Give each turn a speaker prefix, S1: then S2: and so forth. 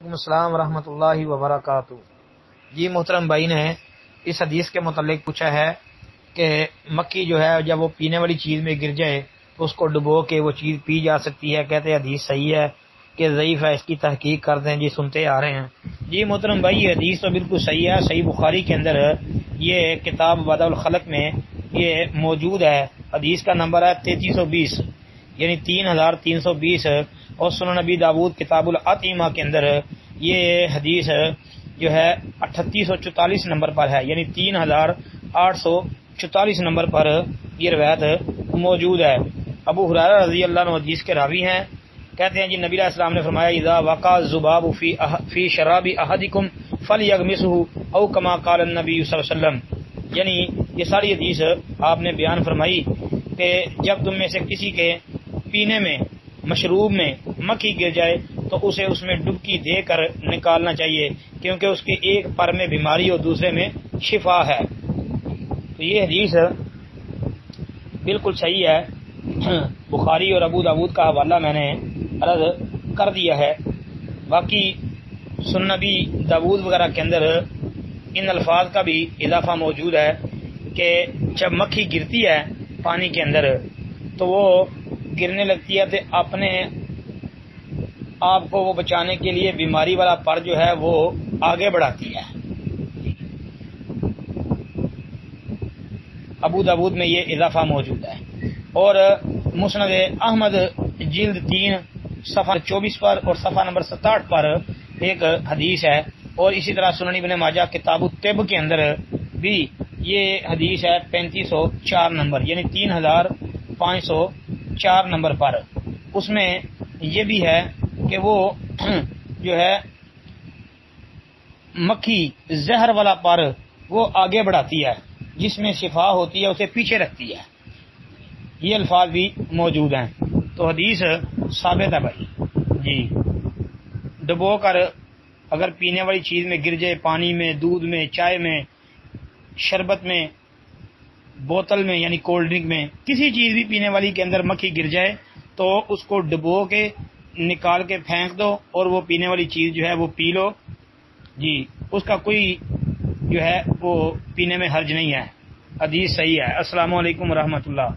S1: السلام ورحمۃ اللہ وبرکاتہ۔ جی محترم بھائی نے اس حدیث کے متعلق پوچھا ہے کہ مکھی جو ہے جب وہ پینے والی چیز میں گر جائے تو اس کو ڈبو کے وہ چیز پی جا سکتی ہے۔ کہتے ہیں حدیث صحیح ہے کہ ضعیف ہے، اس کی تحقیق کر دیں جی، سنتے آ رہے ہیں۔ جی محترم بھائی یہ حدیث تو بالکل صحیح ہے، صحیح بخاری کے اندر یہ کتاب بدء الخلق میں یہ موجود ہے۔ حدیث کا نمبر ہے 3320 یعنی 3320، اور سنن نبی داود کتاب الاطعمہ کے اندر یہ حدیث جو ہے 3844 نمبر پر ہے، یعنی 3844 نمبر پر یہ روایت موجود ہے۔ ابو ہریرہ رضی اللہ عنہ حدیث کے راوی ہیں، کہتے ہیں جی نبی علیہ السلام نے فرمایا اذا وقع الذباب فی شراب احدکم فلیغمسه او کما قال النبی صلی اللہ علیہ وسلم، یعنی یہ ساری حدیث آپ نے بیان فرمائی کہ جب تم میں سے کسی کے پینے میں مشروب میں مکھی گر جائے تو اسے اس میں ڈبکی دے کر نکالنا چاہیے، کیونکہ اس کے ایک پر میں بیماری اور دوسرے میں شفا ہے۔ تو یہ حدیث بالکل صحیح ہے۔ بخاری اور ابو داود کا حوالہ میں نے عرض کر دیا ہے۔ باقی سنن نبی داود وغیرہ کے اندر ان الفاظ کا بھی اضافہ موجود ہے کہ جب مکھی گرتی ہے پانی کے اندر تو وہ گرنے لگتی ہے تو اپنے آپ کو وہ بچانے کے لیے بیماری والا پر جو ہے وہ آگے بڑھاتی ہے۔ ابو داود میں یہ اضافہ موجود ہے، اور مسند احمد جلد 3 صفحہ 24 پر اور صفحہ نمبر 67 پر ایک حدیث ہے، اور اسی طرح سنن ابن ماجہ کتاب الطب کے اندر بھی یہ حدیث ہے 3504 نمبر یعنی 3504 نمبر پر۔ اس میں یہ بھی ہے کہ وہ جو ہے مکھی زہر والا پر وہ آگے بڑھاتی ہے، جس میں شفا ہوتی ہے اسے پیچھے رکھتی ہے۔ یہ الفاظ بھی موجود ہیں، تو حدیث ثابت ہے بھائی جی۔ ڈبو کر اگر پینے والی چیز میں گر جائے، پانی میں، دودھ میں، چائے میں، شربت میں، بوتل میں یعنی کولڈ ڈرنک میں، کسی چیز بھی پینے والی کے اندر مکھی گر جائے تو اس کو ڈبو کے نکال کے پھینک دو اور وہ پینے والی چیز جو ہے وہ پی لو جی، اس کا کوئی جو ہے وہ پینے میں حرج نہیں ہے۔ حدیث صحیح ہے۔ السلام علیکم ورحمۃ اللہ۔